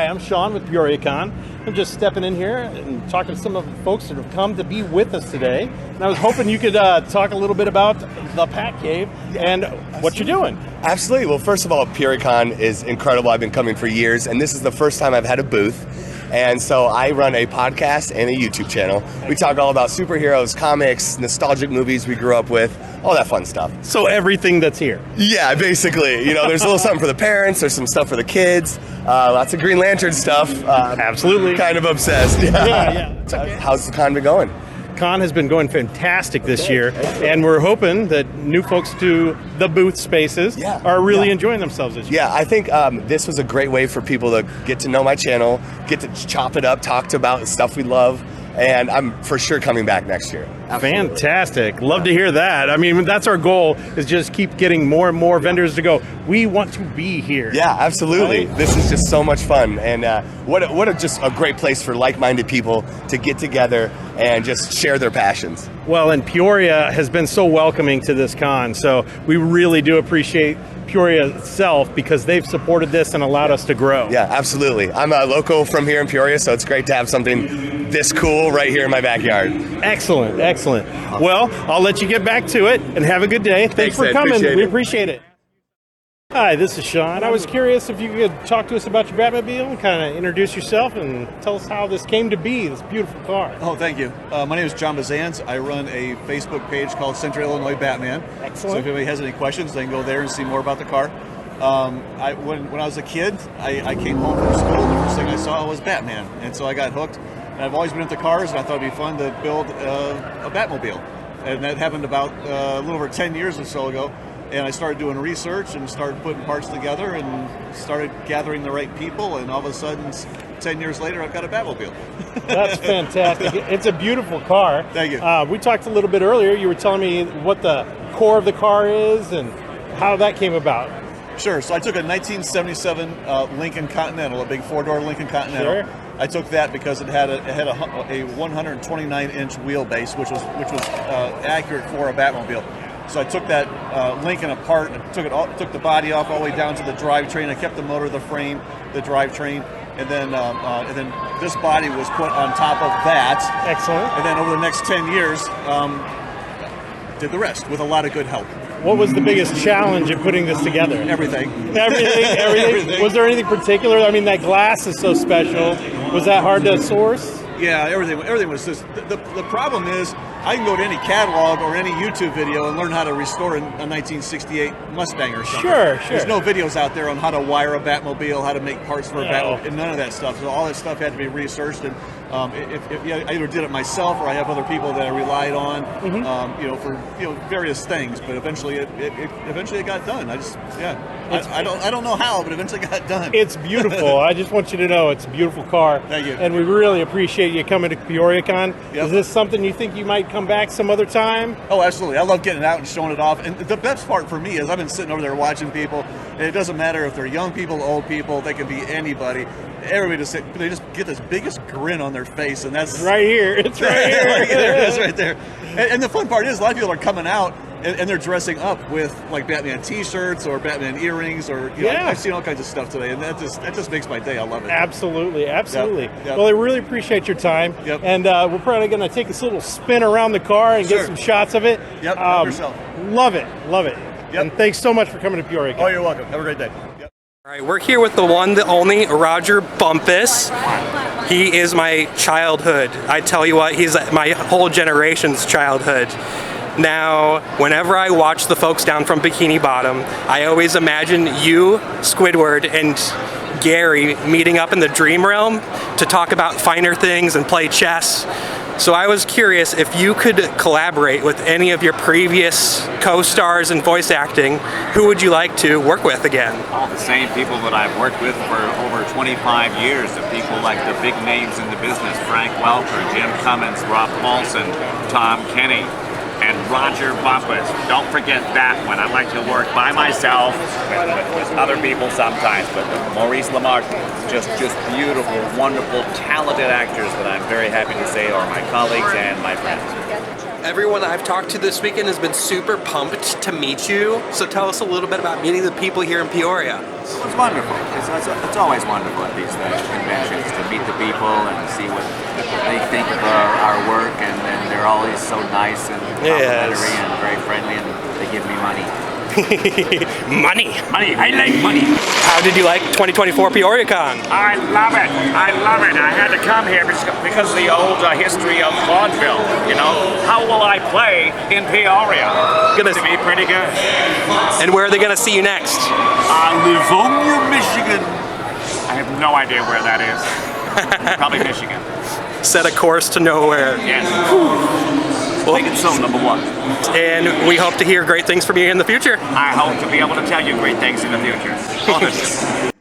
I'm Sean with PeoriaCon. I'm just stepping in here and talking to some of the folks that have come to be with us today. And I was hoping you could talk a little bit about the Pat Cave and what you're doing. Absolutely. Well, first of all, PeoriaCon is incredible. I've been coming for years, and this is the first time I've had a booth. And so I run a podcast and a YouTube channel. We talk all about superheroes, comics, nostalgic movies we grew up with, all that fun stuff. So everything that's here. Yeah, basically. You know, there's a little something for the parents, there's some stuff for the kids, lots of Green Lantern stuff. Absolutely. Kind of obsessed. Yeah. Okay. How's the con been going? Con has been going fantastic this year, and we're hoping that new folks to the booth spaces are really enjoying themselves this year. Yeah, I think this was a great way for people to get to know my channel, get to chop it up, talk about stuff we love, and I'm for sure coming back next year. Absolutely. Fantastic. Love to hear that. I mean, that's our goal, is just keep getting more and more vendors to go, we want to be here. Yeah, absolutely. Right? This is just so much fun, and just a great place for like-minded people to get together and just share their passions. Well, and Peoria has been so welcoming to this con, so we really do appreciate Peoria itself because they've supported this and allowed us to grow. Yeah, absolutely. I'm a local from here in Peoria, so it's great to have something this cool right here in my backyard. Excellent, excellent. Well, I'll let you get back to it and have a good day. Thanks for coming. We appreciate it. Hi, this is Sean. I was curious if you could talk to us about your Batmobile and kind of introduce yourself and tell us how this came to be, this beautiful car. Oh, thank you. My name is John Bisanz. I run a Facebook page called Central Illinois Batman. Excellent. So if anybody has any questions, they can go there and see more about the car. When I was a kid, I came home from school. The first thing I saw was Batman, and so I got hooked. And I've always been into cars, and I thought it'd be fun to build a Batmobile. And that happened about a little over 10 years or so ago. And I started doing research and started putting parts together and started gathering the right people. And all of a sudden, 10 years later, I've got a Batmobile. That's fantastic. It's a beautiful car. Thank you. We talked a little bit earlier. You were telling me what the core of the car is and how that ccame about. Sure. So I took a 1977 Lincoln Continental, a big four-door Lincoln Continental. Sure. I took that because it had a 129-inch wheelbase, which was accurate for a Batmobile. So I took that Lincoln apart and took the body off all the way down to the drivetrain. I kept the motor, the frame, the drivetrain, and then this body was put on top of that. Excellent. And then over the next 10 years, did the rest with a lot of good help. What was the biggest challenge in putting this together? Everything. Everything. Was there anything particular? I mean, that glass is so special. Was that hard to source? Yeah, everything was just. The problem is, I can go to any catalog or any YouTube video and learn how to restore a 1968 Mustang or something. Sure. There's no videos out there on how to wire a Batmobile, how to make parts for a Batmobile, and none of that stuff. So all that stuff had to be researched, and I either did it myself or I have other people that I relied on, for various things. But eventually, it got done. I don't know how, but eventually it got done. It's beautiful. I just want you to know it's a beautiful car. Thank you. And we really appreciate you coming to PeoriaCon. Yep. Is this something you think you might come back some other time? Oh, absolutely. I love getting out and showing it off. And the best part for me is I've been sitting over there watching people, and it doesn't matter if they're young people, old people, they can be anybody. Everybody they just get this biggest grin on their face, and that's right here. It's right here. There it is, right there. And the fun part is, a lot of people are coming out and they're dressing up with like Batman T-shirts or Batman earrings, or I've seen all kinds of stuff today, and that just makes my day. I love it. Absolutely. Yep. Well, I really appreciate your time. Yep. And we're probably going to take this little spin around the car and get some shots of it. Yep. Help yourself. Love it. Yep. And thanks so much for coming to PeoriaCon. Oh, you're welcome. Have a great day. Yep. All right, we're here with the one, the only Roger Bumpus. He is my childhood. I tell you what, he's my whole generation's childhood. Now, whenever I watch the folks down from Bikini Bottom, I always imagine you, Squidward, and Gary meeting up in the dream realm to talk about finer things and play chess. So I was curious if you could collaborate with any of your previous co-stars in voice acting, who would you like to work with again? All the same people that I've worked with for over 25 years, the people like the big names in the business, Frank Welker, Jim Cummins, Rob Paulson, Tom Kenny, and Roger Bumpus. Don't forget that one. I like to work by myself with other people sometimes, but Maurice LaMarche, just beautiful, wonderful, talented actors that I'm very happy to say are my colleagues and my friends. Everyone I've talked to this weekend has been super pumped to meet you. So tell us a little bit about meeting the people here in Peoria. It's wonderful. It's always wonderful at these conventions to meet the people and see what they think of our work, and they're always so nice and complimentary and very friendly, and they give me money. Money. I like money. How did you like 2024 PeoriaCon? I love it. I had to come here because of the old history of vaudeville. You know, how will I play in Peoria? Gonna be pretty good. And where are they gonna see you next? Livonia, Michigan. I have no idea where that is. Probably Michigan. Set a course to nowhere. Yes. Make it so, number one. And we hope to hear great things from you in the future. I hope to be able to tell you great things in the future.